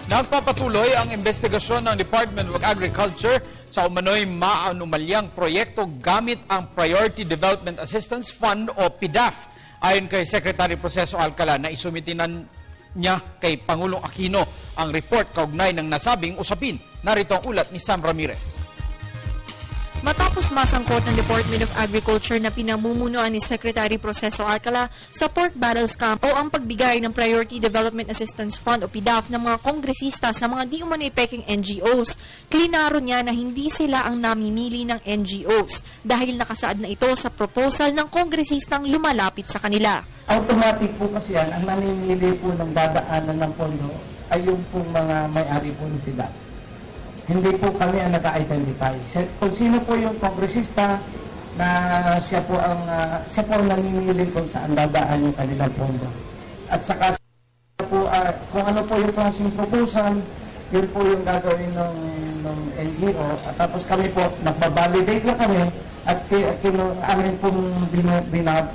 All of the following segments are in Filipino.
Nagpapatuloy ang investigasyon ng Department of Agriculture sa umano'y maanumalyang proyekto gamit ang Priority Development Assistance Fund o PDAF. Ayon kay Secretary Proceso Alcala na isumitinan niya kay Pangulong Aquino ang report kaugnay ng nasabing usapin. Narito ang ulat ni Sam Ramirez. Matapos masangkot ng Department of Agriculture na pinamumunuan ni Secretary Proceso Alcala sa pork barrel scam o ang pagbigay ng Priority Development Assistance Fund o PDAF ng mga kongresista sa mga di umano'y peking NGOs, klinaro niya na hindi sila ang namimili ng NGOs dahil nakasaad na ito sa proposal ng kongresistang lumalapit sa kanila. Automatic po kasi yan, ang namimili po ng dadaanan ng pondo ay yung pong mga may-ari po ng PDAF. Hindi po kami ang nag-identify. Kung sino po yung kongresista na siya po ang namimili kung saan dadaan yung kanilang pondo. At saka po, kung ano po yung klaseng proposal, yun po yung gagawin ng NGO. At tapos kami po, nagbabalidate lang kami at amin pong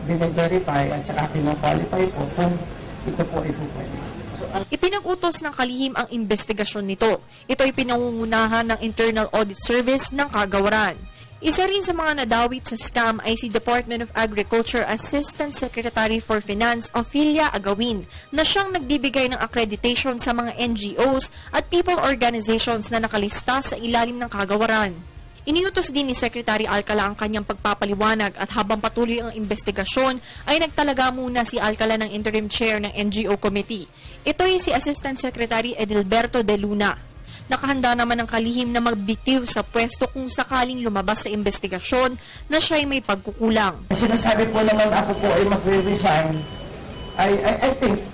bine-verify at saka kino-qualify po kung ito po pwede. Ipinag-utos ng kalihim ang investigasyon nito. Ito ay pinangungunahan ng Internal Audit Service ng Kagawaran. Isa rin sa mga nadawit sa scam ay si Department of Agriculture Assistant Secretary for Finance Ophelia Agawin na siyang nagbibigay ng accreditation sa mga NGOs at people organizations na nakalista sa ilalim ng Kagawaran. Iniutos din ni Secretary Alcala ang kanyang pagpapaliwanag at habang patuloy ang investigasyon ay nagtalaga muna si Alcala ng interim chair ng NGO committee. Ito ay si Assistant Secretary Edilberto De Luna. Nakahanda naman ang kalihim na magbitiw sa pwesto kung sakaling lumabas sa investigasyon na siya ay may pagkukulang. Sinasabi po naman ako po ay magre-resign. I think,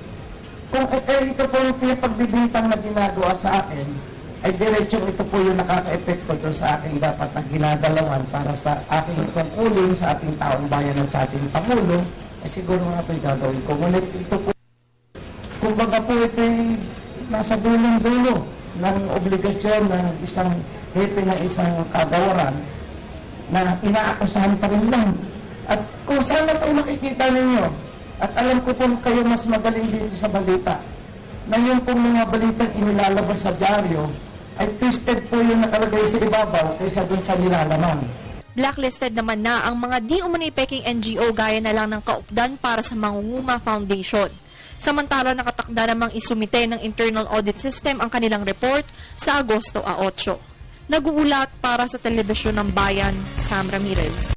kung ito po yung pinagbibintang na ginagawa sa akin, ay diretsong ito po yung nakaka-epekto doon sa aking dapat na ginagalawan para sa aking tungkulin sa ating taong bayan at sa ating Pangulo, ay siguro nga po yung gagawin ko. Ngunit ito po, kumbaga po ito ay nasa dulong-dulo ng obligasyon ng isang hepe ng isang kagawaran na inaakusahan pa rin lang. At kung saan na po nakikita ninyo, at alam ko po kayo mas magaling dito sa balita, na yung pong mga balitang inilalabas sa dyaryo, ay twisted po yung nakalagay sa ibabaw kaysa dun sa nilalaman. Blacklisted naman na ang mga di umano'y peking NGO gaya na lang ng kaupdan para sa Mangunguma Foundation. Samantala nakatakda namang isumite ng Internal Audit System ang kanilang report sa Agosto 8. Nag-uulat para sa Telebisyon ng Bayan, Sam Ramirez.